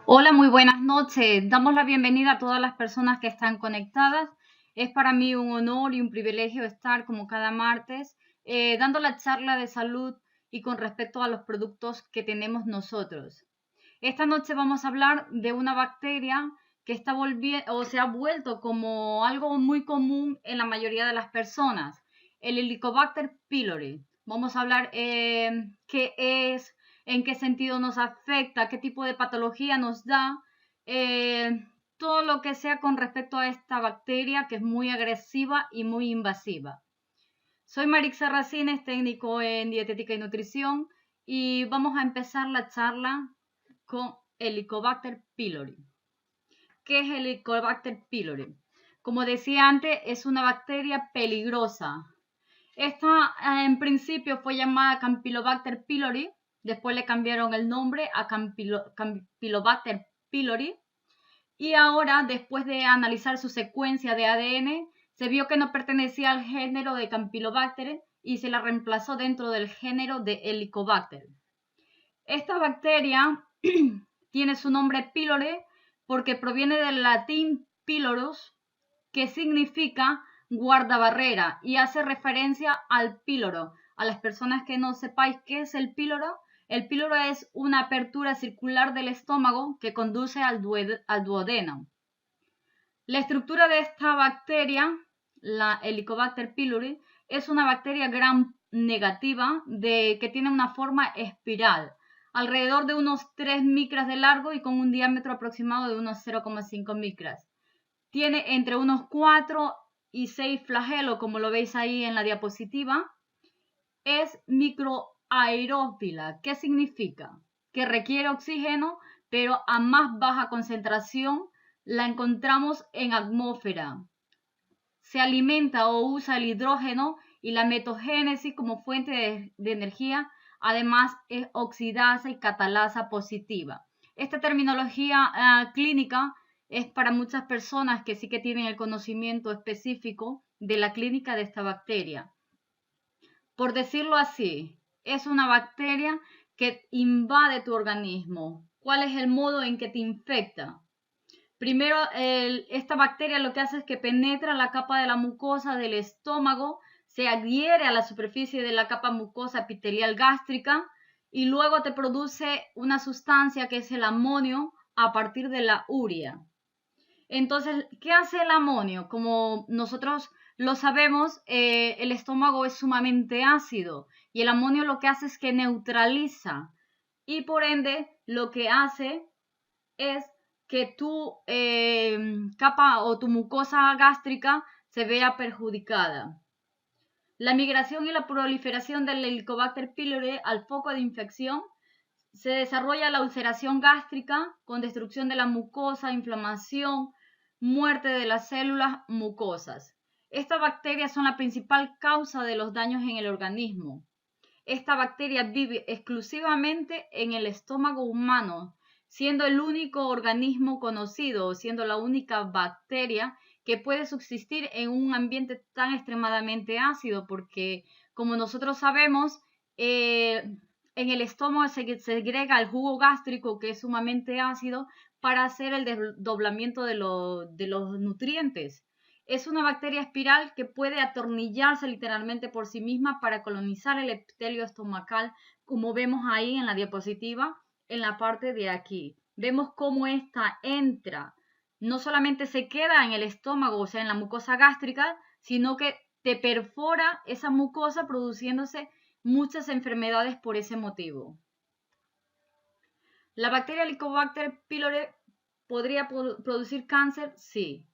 Hola, muy buenas noches. Damos la bienvenida a todas las personas que están conectadas. Es para mí un honor y un privilegio estar como cada martes dando la charla de salud y con respecto a los productos que tenemos nosotros. Esta noche vamos a hablar de una bacteria que está volviendo o se ha vuelto como algo muy común en la mayoría de las personas, el Helicobacter pylori. Vamos a hablar qué es, en qué sentido nos afecta, qué tipo de patología nos da, eh, todo lo que sea con respecto a esta bacteria que es muy agresiva y muy invasiva. Soy Marixa Racines, técnico en dietética y nutrición, y vamos a empezar la charla con Helicobacter pylori. ¿Qué es el Helicobacter pylori? Como decía antes, es una bacteria peligrosa. Esta en principio fue llamada Campylobacter pylori, después le cambiaron el nombre a Campylobacter pylori y ahora, después de analizar su secuencia de ADN, se vio que no pertenecía al género de Campylobacter y se la reemplazó dentro del género de Helicobacter. Esta bacteria tiene su nombre pylori porque proviene del latín pylorus, que significa guardabarrera y hace referencia al píloro. A las personas que no sepáis qué es el píloro es una apertura circular del estómago que conduce al duodeno. La estructura de esta bacteria, la Helicobacter pylori, es una bacteria gram negativa que tiene una forma espiral, alrededor de unos 3 micras de largo y con un diámetro aproximado de unos 0,5 micras. Tiene entre unos 4 y 6 flagelos, como lo veis ahí en la diapositiva. Es microaerófila. ¿Qué significa? Que requiere oxígeno, pero a más baja concentración la encontramos en atmósfera. Se alimenta o usa el hidrógeno y la metogénesis como fuente de energía. Además, es oxidasa y catalasa positiva. Esta terminología clínica es para muchas personas que sí que tienen el conocimiento específico de la clínica de esta bacteria. Por decirlo así, es una bacteria que invade tu organismo. ¿Cuál es el modo en que te infecta? Primero, esta bacteria lo que hace es que penetra la capa de la mucosa del estómago, se adhiere a la superficie de la capa mucosa epitelial gástrica y luego te produce una sustancia que es el amonio a partir de la urea. Entonces, ¿qué hace el amonio? Como nosotros lo sabemos, el estómago es sumamente ácido y el amonio lo que hace es que neutraliza y por ende lo que hace es que tu capa o tu mucosa gástrica se vea perjudicada. La migración y la proliferación del Helicobacter pylori al foco de infección se desarrolla la ulceración gástrica con destrucción de la mucosa, inflamación, muerte de las células mucosas. Estas bacterias son la principal causa de los daños en el organismo. Esta bacteria vive exclusivamente en el estómago humano, siendo el único organismo conocido, siendo la única bacteria que puede subsistir en un ambiente tan extremadamente ácido, porque como nosotros sabemos, en el estómago se segrega el jugo gástrico, que es sumamente ácido, para hacer el desdoblamiento de los nutrientes. Es una bacteria espiral que puede atornillarse literalmente por sí misma para colonizar el epitelio estomacal, como vemos ahí en la diapositiva, en la parte de aquí. Vemos cómo esta entra, no solamente se queda en el estómago, o sea, en la mucosa gástrica, sino que te perfora esa mucosa produciéndose muchas enfermedades por ese motivo. ¿La bacteria Helicobacter pylori podría producir cáncer? Sí.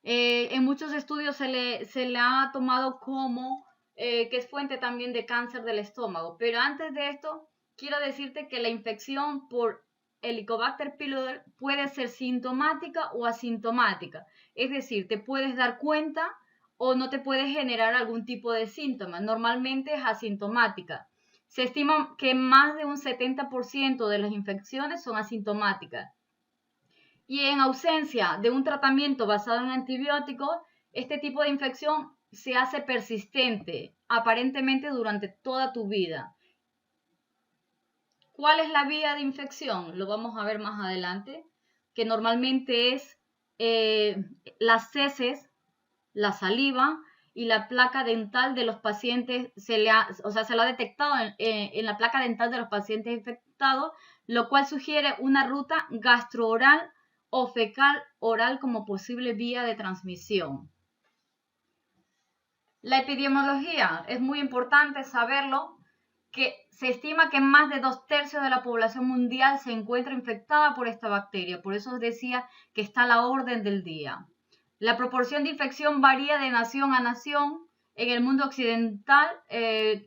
En muchos estudios se le ha tomado como que es fuente también de cáncer del estómago. Pero antes de esto, quiero decirte que la infección por Helicobacter pylori puede ser sintomática o asintomática. Es decir, te puedes dar cuenta o no te puede generar algún tipo de síntoma. Normalmente es asintomática. Se estima que más de un 70% de las infecciones son asintomáticas. Y en ausencia de un tratamiento basado en antibióticos, este tipo de infección se hace persistente, aparentemente durante toda tu vida. ¿Cuál es la vía de infección? Lo vamos a ver más adelante. que normalmente es las heces, la saliva y la placa dental de los pacientes, se lo ha detectado en la placa dental de los pacientes infectados, lo cual sugiere una ruta gastrooral o fecal oral como posible vía de transmisión. La epidemiología, es muy importante saberlo, que se estima que más de 2/3 de la población mundial se encuentra infectada por esta bacteria. Por eso os decía que está a la orden del día. La proporción de infección varía de nación a nación. En el mundo occidental,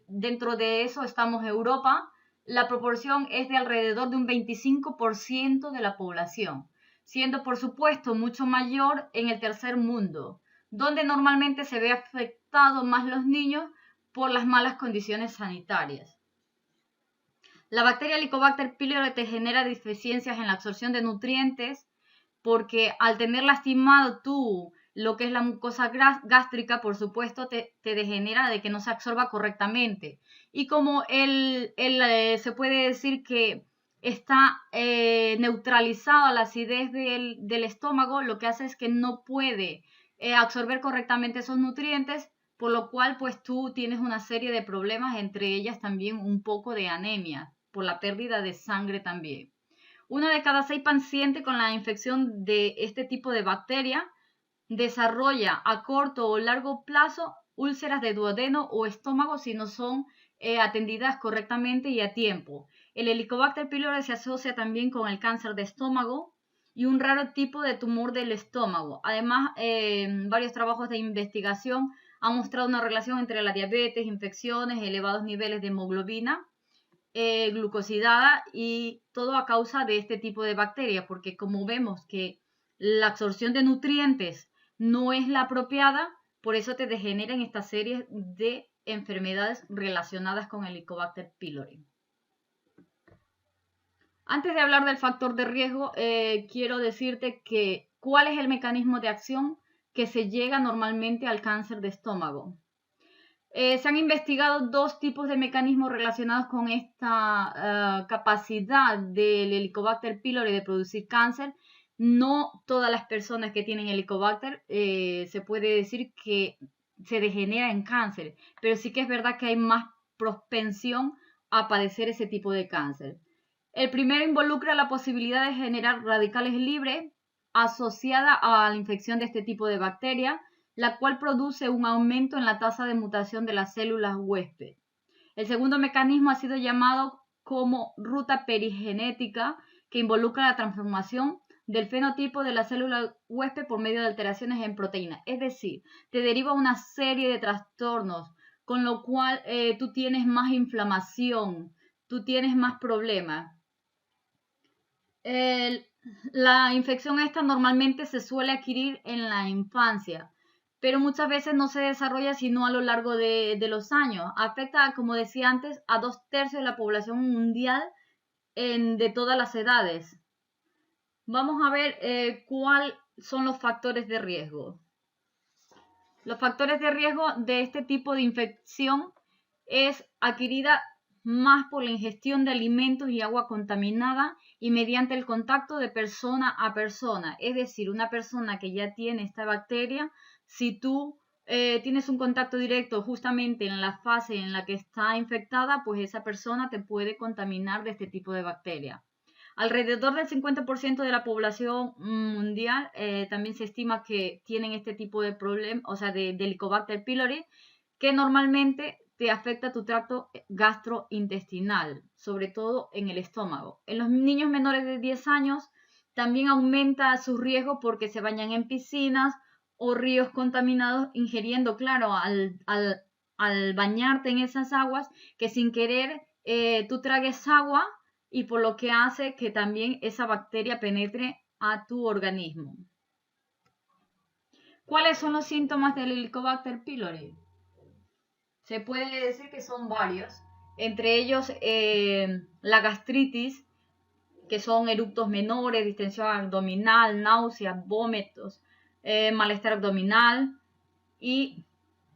dentro de eso estamos Europa, la proporción es de alrededor de un 25% de la población, siendo por supuesto mucho mayor en el tercer mundo, donde normalmente se ve afectado más los niños por las malas condiciones sanitarias. La bacteria Helicobacter pylori te genera deficiencias en la absorción de nutrientes, porque al tener lastimado lo que es la mucosa gástrica, por supuesto, te degenera de que no se absorba correctamente. Y como se puede decir que está neutralizada la acidez del estómago, lo que hace es que no puede absorber correctamente esos nutrientes, por lo cual pues tú tienes una serie de problemas, entre ellas también un poco de anemia, por la pérdida de sangre también. 1 de cada 6 pacientes con la infección de este tipo de bacteria desarrolla a corto o largo plazo úlceras de duodeno o estómago si no son atendidas correctamente y a tiempo. El Helicobacter pylori se asocia también con el cáncer de estómago y un raro tipo de tumor del estómago. Además, varios trabajos de investigación han mostrado una relación entre la diabetes, infecciones, elevados niveles de hemoglobina glucosidada, y todo a causa de este tipo de bacterias, porque como vemos que la absorción de nutrientes no es la apropiada, por eso te degeneran esta serie de enfermedades relacionadas con el Helicobacter pylori. Antes de hablar del factor de riesgo, quiero decirte que cuál es el mecanismo de acción que se llega normalmente al cáncer de estómago. Se han investigado 2 tipos de mecanismos relacionados con esta capacidad del Helicobacter pylori de producir cáncer. No todas las personas que tienen Helicobacter se puede decir que se degenera en cáncer, pero sí que es verdad que hay más propensión a padecer ese tipo de cáncer. El primero involucra la posibilidad de generar radicales libres asociada a la infección de este tipo de bacteria, la cual produce un aumento en la tasa de mutación de las células huésped. El segundo mecanismo ha sido llamado como ruta perigenética, que involucra la transformación del fenotipo de la célula huésped por medio de alteraciones en proteínas. Es decir, te deriva una serie de trastornos, con lo cual tú tienes más inflamación, tú tienes más problemas. La infección esta normalmente se suele adquirir en la infancia, pero muchas veces no se desarrolla sino a lo largo de los años. Afecta, como decía antes, a 2/3 de la población mundial de todas las edades. Vamos a ver cuáles son los factores de riesgo. Los factores de riesgo de este tipo de infección es adquirida más por la ingestión de alimentos y agua contaminada y mediante el contacto de persona a persona. Es decir, una persona que ya tiene esta bacteria, si tú tienes un contacto directo justamente en la fase en la que está infectada, pues esa persona te puede contaminar de este tipo de bacteria. Alrededor del 50% de la población mundial también se estima que tienen este tipo de problema, o sea, de Helicobacter pylori, que normalmente te afecta tu tracto gastrointestinal, sobre todo en el estómago. En los niños menores de 10 años también aumenta su riesgo porque se bañan en piscinas o ríos contaminados, ingiriendo, claro, al bañarte en esas aguas, que sin querer tú tragues agua, y por lo que hace que también esa bacteria penetre a tu organismo. ¿Cuáles son los síntomas del Helicobacter pylori? Se puede decir que son varios, entre ellos la gastritis, que son eructos menores, distensión abdominal, náuseas, vómitos, malestar abdominal y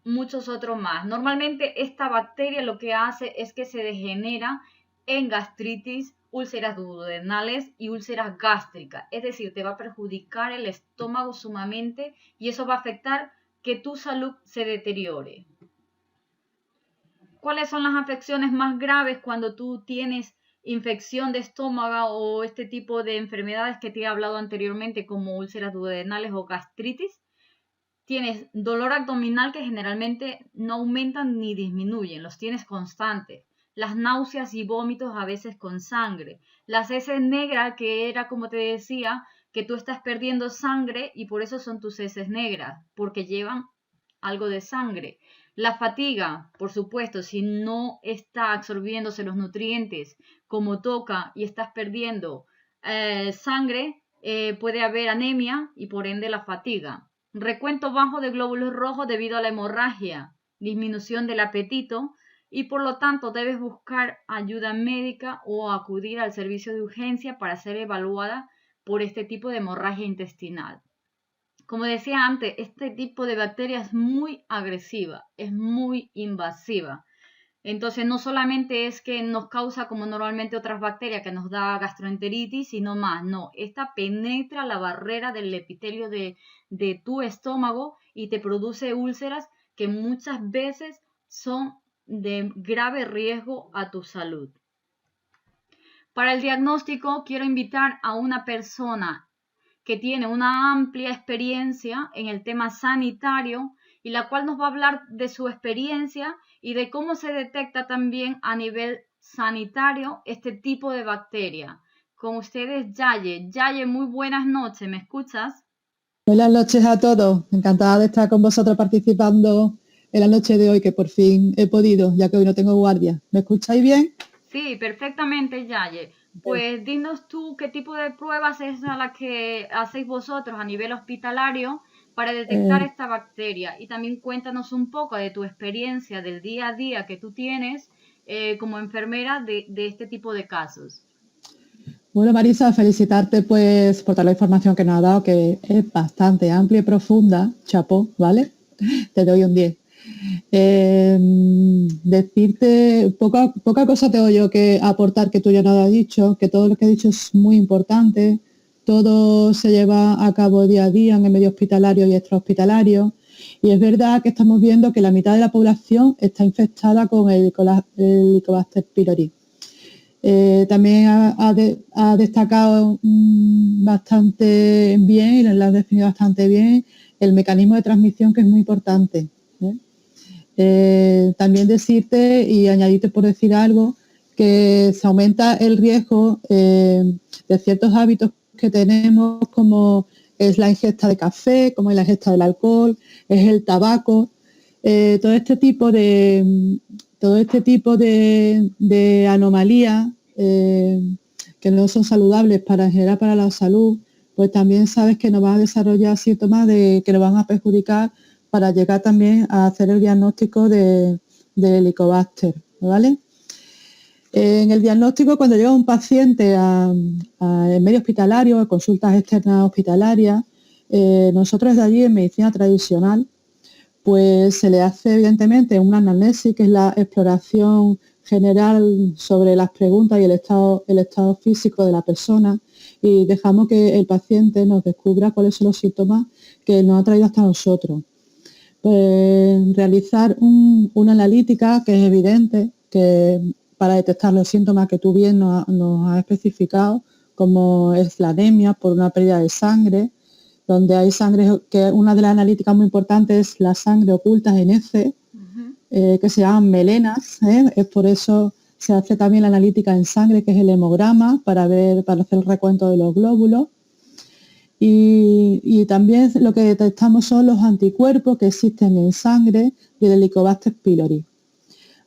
muchos otros más. Normalmente esta bacteria lo que hace es que se degenera en gastritis úlceras duodenales y úlceras gástricas. Es decir, te va a perjudicar el estómago sumamente y eso va a afectar que tu salud se deteriore. ¿Cuáles son las afecciones más graves cuando tú tienes infección de estómago o este tipo de enfermedades que te he hablado anteriormente, como úlceras duodenales o gastritis? Tienes dolor abdominal que generalmente no aumentan ni disminuyen, los tienes constantes. Las náuseas y vómitos a veces con sangre. Las heces negras, que era como te decía, que tú estás perdiendo sangre y por eso son tus heces negras, porque llevan algo de sangre. La fatiga, por supuesto, si no está absorbiéndose los nutrientes como toca y estás perdiendo sangre, puede haber anemia y por ende la fatiga. Recuento bajo de glóbulos rojos debido a la hemorragia, disminución del apetito y por lo tanto debes buscar ayuda médica o acudir al servicio de urgencia para ser evaluada por este tipo de hemorragia intestinal. Como decía antes, este tipo de bacteria es muy agresiva, es muy invasiva. Entonces no solamente es que nos causa como normalmente otras bacterias que nos da gastroenteritis, sino más, no, esta penetra la barrera del epitelio de tu estómago y te produce úlceras que muchas veces son de grave riesgo a tu salud. Para el diagnóstico quiero invitar a una persona que tiene una amplia experiencia en el tema sanitario y la cual nos va a hablar de su experiencia y de cómo se detecta también a nivel sanitario este tipo de bacteria. Con ustedes, Yaye. Yaye, muy buenas noches, ¿me escuchas? Buenas noches a todos, encantada de estar con vosotros participando en la noche de hoy, que por fin he podido, ya que hoy no tengo guardia. ¿Me escucháis bien? Sí, perfectamente, Yaye. Pues dinos tú qué tipo de pruebas es a la que hacéis vosotros a nivel hospitalario para detectar Eh, esta bacteria y también cuéntanos un poco de tu experiencia del día a día que tú tienes como enfermera de este tipo de casos. bueno, Marisa, felicitarte pues por toda la información que nos has dado, que es bastante amplia y profunda. Chapó, ¿vale? Te doy un 10. Decirte, poca cosa tengo yo que aportar que tú ya no has dicho, que todo lo que he dicho es muy importante, todo se lleva a cabo día a día en el medio hospitalario y extrahospitalario, y es verdad que estamos viendo que la mitad de la población está infectada con el Helicobacter pylori. También ha destacado bastante bien, y lo has definido bastante bien, el mecanismo de transmisión, que es muy importante. También decirte y añadirte, por decir algo, que se aumenta el riesgo de ciertos hábitos que tenemos, como es la ingesta de café, como es la ingesta del alcohol, es el tabaco, todo este tipo de anomalías que no son saludables en general para la salud, pues también sabes que nos van a desarrollar síntomas que nos van a perjudicar para llegar también a hacer el diagnóstico de Helicobacter, ¿vale? En el diagnóstico, cuando llega un paciente al medio hospitalario, a consultas externas hospitalarias, nosotros de allí en medicina tradicional, pues se le hace evidentemente una anamnesis, que es la exploración general sobre las preguntas y el estado físico de la persona, y dejamos que el paciente nos descubra cuáles son los síntomas que nos ha traído hasta nosotros. Pues realizar una analítica que es evidente, que para detectar los síntomas que tú bien nos has especificado, como es la anemia por una pérdida de sangre, donde hay sangre, que una de las analíticas muy importantes es la sangre oculta en heces, que se llaman melenas, es por eso se hace también la analítica en sangre, que es el hemograma, para hacer el recuento de los glóbulos. Y también lo que detectamos son los anticuerpos que existen en sangre del Helicobacter pylori.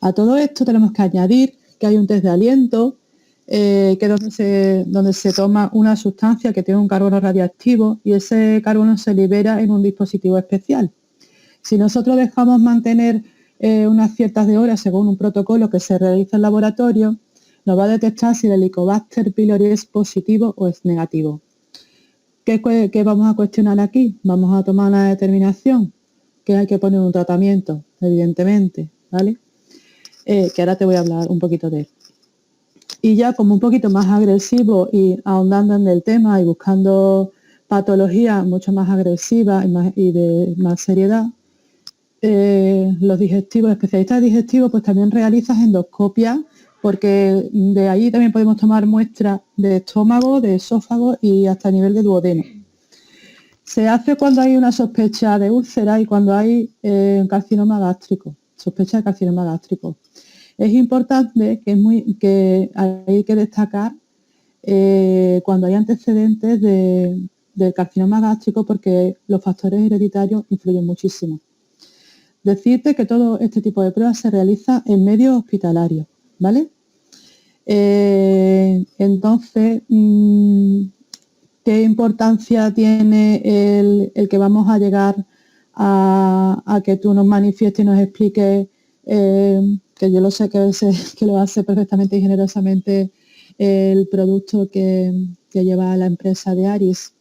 A todo esto tenemos que añadir que hay un test de aliento, que es donde se toma una sustancia que tiene un carbono radioactivo, y ese carbono se libera en un dispositivo especial. Si nosotros dejamos mantener unas ciertas de horas según un protocolo que se realiza en laboratorio, nos va a detectar si el Helicobacter pylori es positivo o es negativo. ¿Qué vamos a cuestionar aquí? Vamos a tomar una determinación, que hay que poner un tratamiento, evidentemente, ¿vale? Que ahora te voy a hablar un poquito de él. Y ya como un poquito más agresivo y ahondando en el tema y buscando patologías mucho más agresivas y de más seriedad, los digestivos, especialistas digestivos, pues también realizan endoscopias, porque de ahí también podemos tomar muestras de estómago, de esófago y hasta a nivel de duodeno. Se hace cuando hay una sospecha de úlcera y cuando hay carcinoma gástrico, sospecha de carcinoma gástrico. Es importante que hay que destacar cuando hay antecedentes del carcinoma gástrico, porque los factores hereditarios influyen muchísimo. Decirte que todo este tipo de pruebas se realiza en medios hospitalarios, ¿vale? Entonces, ¿qué importancia tiene el que vamos a llegar a que tú nos manifiestes y nos expliques, que yo lo sé que lo hace perfectamente y generosamente el producto que lleva la empresa de Aris?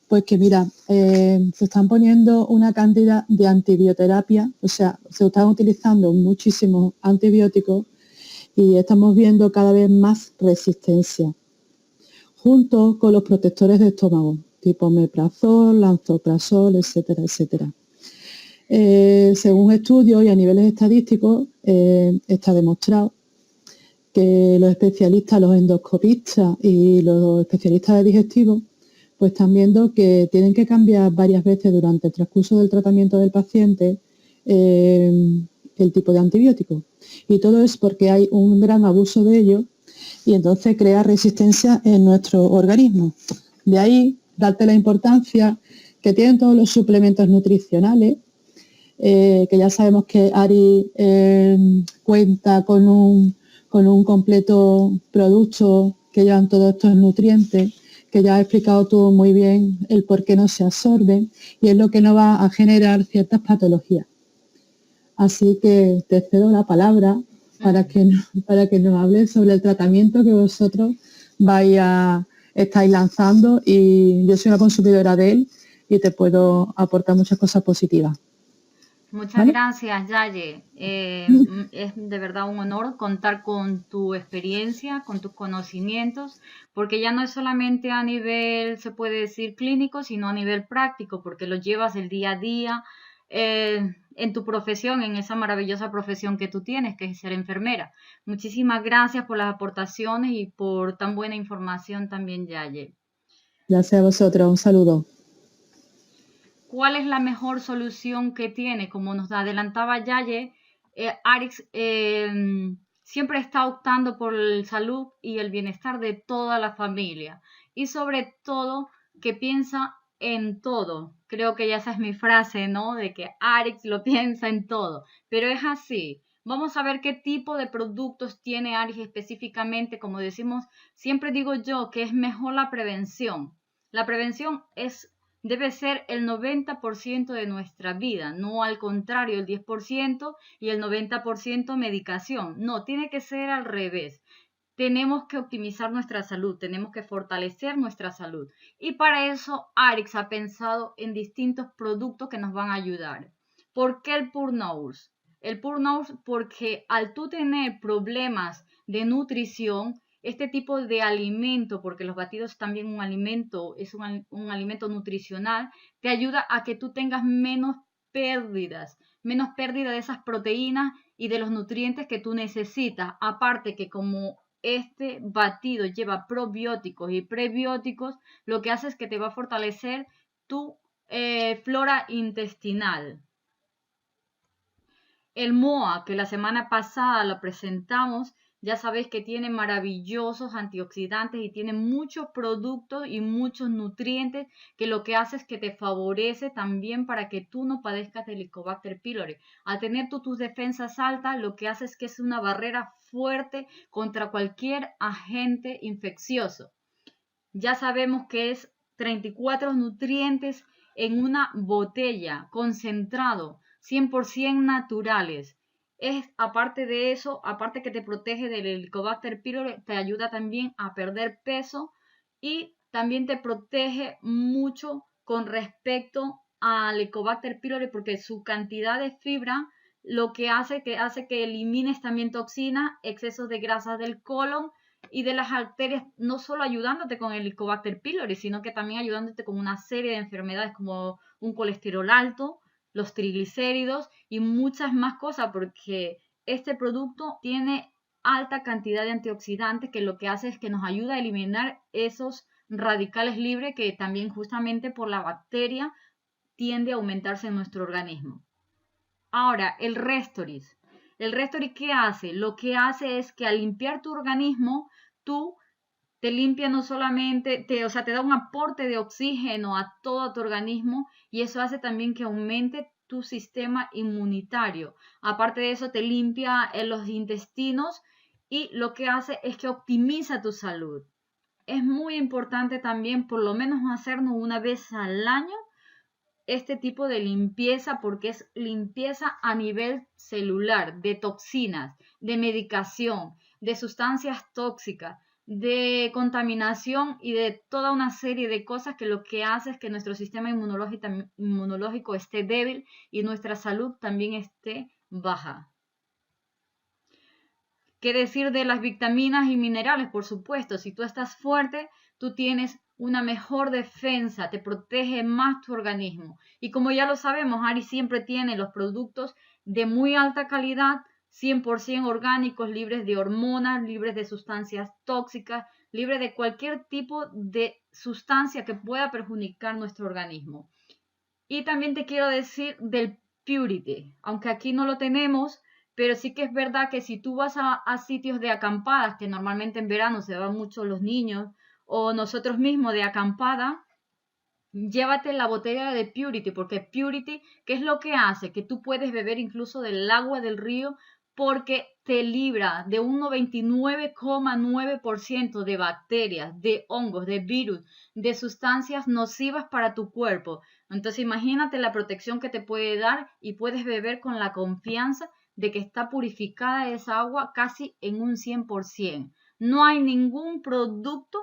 Pues que mira, se están poniendo una cantidad de antibioterapia, o sea, se están utilizando muchísimos antibióticos y estamos viendo cada vez más resistencia, junto con los protectores de estómago, tipo omeprazol, lansoprazol, etcétera, etcétera. Según estudios y a niveles estadísticos, está demostrado que los especialistas, los endoscopistas y los especialistas de digestivos, pues están viendo que tienen que cambiar varias veces durante el transcurso del tratamiento del paciente el tipo de antibiótico. Y todo es porque hay un gran abuso de ello y entonces crea resistencia en nuestro organismo. De ahí, darte la importancia que tienen todos los suplementos nutricionales, que ya sabemos que Ari cuenta con un completo producto que llevan todos estos nutrientes, que ya has explicado tú muy bien el por qué no se absorben y es lo que nos va a generar ciertas patologías. Así que te cedo la palabra para que nos hables sobre el tratamiento que vosotros estáis lanzando, y yo soy una consumidora de él y te puedo aportar muchas cosas positivas. Muchas gracias, Yaye. Es de verdad un honor contar con tu experiencia, con tus conocimientos, porque ya no es solamente a nivel, se puede decir, clínico, sino a nivel práctico, porque lo llevas el día a día en tu profesión, en esa maravillosa profesión que tú tienes, que es ser enfermera. Muchísimas gracias por las aportaciones y por tan buena información también, Yaye. Gracias a vosotros, un saludo. ¿Cuál es la mejor solución que tiene? Como nos adelantaba Yaye, Arix siempre está optando por la salud y el bienestar de toda la familia y sobre todo que piensa en todo. Creo que ya esa es mi frase, ¿no? De que Arix lo piensa en todo, pero es así. Vamos a ver qué tipo de productos tiene Arix específicamente. Como decimos, siempre digo yo que es mejor la prevención. La prevención debe ser el 90% de nuestra vida, no al contrario, el 10% y el 90% medicación. No, tiene que ser al revés. Tenemos que optimizar nuestra salud, tenemos que fortalecer nuestra salud. Y para eso Arix ha pensado en distintos productos que nos van a ayudar. ¿Por qué el Purnours? El Purnours porque al tú tener problemas de nutrición, este tipo de alimento, porque los batidos también un alimento, es un alimento nutricional, te ayuda a que tú tengas menos pérdida de esas proteínas y de los nutrientes que tú necesitas. Aparte que como este batido lleva probióticos y prebióticos, lo que hace es que te va a fortalecer tu flora intestinal. El MOA, que la semana pasada lo presentamos, ya sabéis que tiene maravillosos antioxidantes y tiene muchos productos y muchos nutrientes que lo que hace es que te favorece también para que tú no padezcas del Helicobacter pylori. Al tener tus defensas altas, lo que hace es que es una barrera fuerte contra cualquier agente infeccioso. Ya sabemos que es 34 nutrientes en una botella, concentrado, 100% naturales. Aparte de eso, aparte que te protege del Helicobacter pylori, te ayuda también a perder peso y también te protege mucho con respecto al Helicobacter pylori, porque su cantidad de fibra lo que hace que elimines también toxinas, excesos de grasas del colon y de las bacterias, no solo ayudándote con el Helicobacter pylori, sino que también ayudándote con una serie de enfermedades como un colesterol alto, los triglicéridos y muchas más cosas, porque este producto tiene alta cantidad de antioxidantes que lo que hace es que nos ayuda a eliminar esos radicales libres que también justamente por la bacteria tiende a aumentarse en nuestro organismo. Ahora, el Restoris. ¿El Restoris qué hace? Lo que hace es que al limpiar tu organismo, tú te limpia no solamente, te da un aporte de oxígeno a todo tu organismo y eso hace también que aumente tu sistema inmunitario. Aparte de eso, te limpia los intestinos y lo que hace es que optimiza tu salud. Es muy importante también por lo menos hacernos una vez al año este tipo de limpieza porque es limpieza a nivel celular, de toxinas, de medicación, de sustancias tóxicas, de contaminación y de toda una serie de cosas que lo que hace es que nuestro sistema inmunológico esté débil y nuestra salud también esté baja. ¿Qué decir de las vitaminas y minerales? Por supuesto, si tú estás fuerte, tú tienes una mejor defensa, te protege más tu organismo. Y como ya lo sabemos, Ari siempre tiene los productos de muy alta calidad, 100% orgánicos, libres de hormonas, libres de sustancias tóxicas, libres de cualquier tipo de sustancia que pueda perjudicar nuestro organismo. Y también te quiero decir del Purity, aunque aquí no lo tenemos, pero sí que es verdad que si tú vas a sitios de acampadas, que normalmente en verano se van mucho los niños, o nosotros mismos de acampada, llévate la botella de Purity, porque Purity, ¿qué es lo que hace? Que tú puedes beber incluso del agua del río, porque te libra de un 99,9% de bacterias, de hongos, de virus, de sustancias nocivas para tu cuerpo. Entonces imagínate la protección que te puede dar y puedes beber con la confianza de que está purificada esa agua casi en un 100%. No hay ningún producto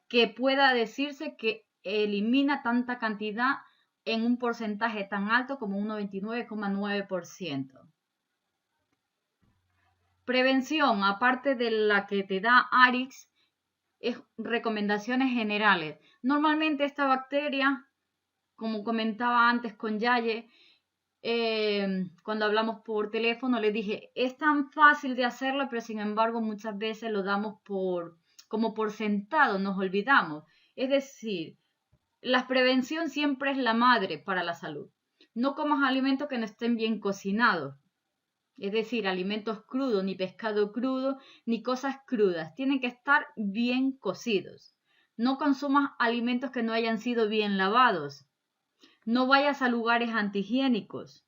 que pueda decirse que elimina tanta cantidad en un porcentaje tan alto como un 99,9%. Prevención, aparte de la que te da Arix, es recomendaciones generales. Normalmente esta bacteria, como comentaba antes con Yaye, cuando hablamos por teléfono, le dije, es tan fácil de hacerlo, pero sin embargo muchas veces lo damos como por sentado, nos olvidamos. Es decir, la prevención siempre es la madre para la salud. No comas alimentos que no estén bien cocinados. Es decir, alimentos crudos, ni pescado crudo, ni cosas crudas. Tienen que estar bien cocidos. No consumas alimentos que no hayan sido bien lavados. No vayas a lugares antihigiénicos.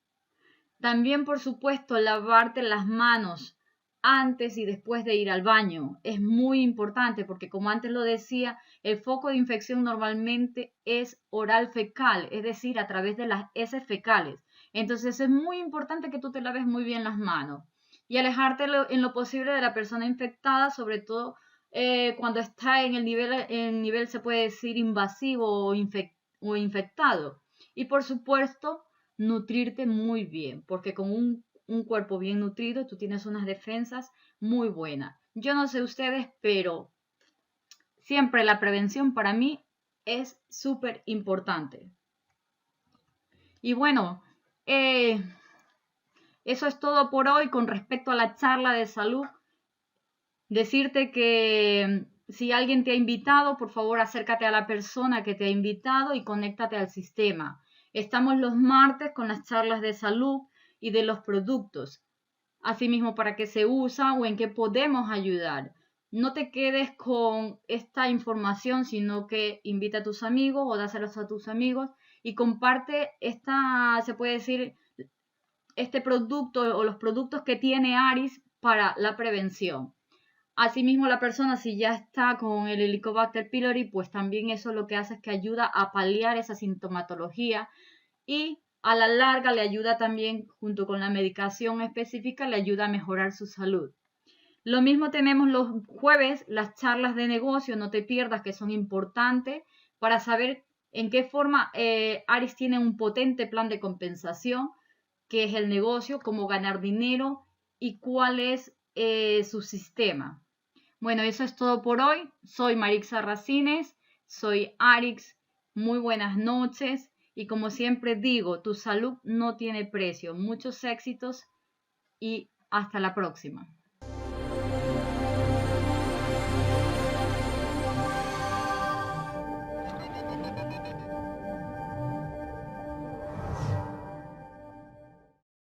También, por supuesto, lavarte las manos antes y después de ir al baño. Es muy importante porque, como antes lo decía, el foco de infección normalmente es oral fecal, es decir, a través de las heces fecales. Entonces es muy importante que tú te laves muy bien las manos y alejarte en lo posible de la persona infectada, sobre todo cuando está en el nivel se puede decir invasivo o infectado. Y por supuesto, nutrirte muy bien, porque con un cuerpo bien nutrido tú tienes unas defensas muy buenas. Yo no sé ustedes, pero siempre la prevención para mí es súper importante. Y bueno, eso es todo por hoy con respecto a la charla de salud. Decirte que si alguien te ha invitado, por favor acércate a la persona que te ha invitado y conéctate al sistema. Estamos los martes con las charlas de salud y de los productos, asimismo para qué se usa o en qué podemos ayudar. No te quedes con esta información, sino que invita a tus amigos o dáselos a tus amigos y comparte se puede decir, este producto o los productos que tiene Aris para la prevención. Asimismo, la persona, si ya está con el Helicobacter pylori, pues también eso lo que hace es que ayuda a paliar esa sintomatología y a la larga le ayuda también, junto con la medicación específica, le ayuda a mejorar su salud. Lo mismo tenemos los jueves, las charlas de negocio, no te pierdas, que son importantes para saber en qué forma Aris tiene un potente plan de compensación, qué es el negocio, cómo ganar dinero y cuál es su sistema. Bueno, eso es todo por hoy. Soy Marixa Racines, soy Arix. Muy buenas noches y como siempre digo, tu salud no tiene precio. Muchos éxitos y hasta la próxima.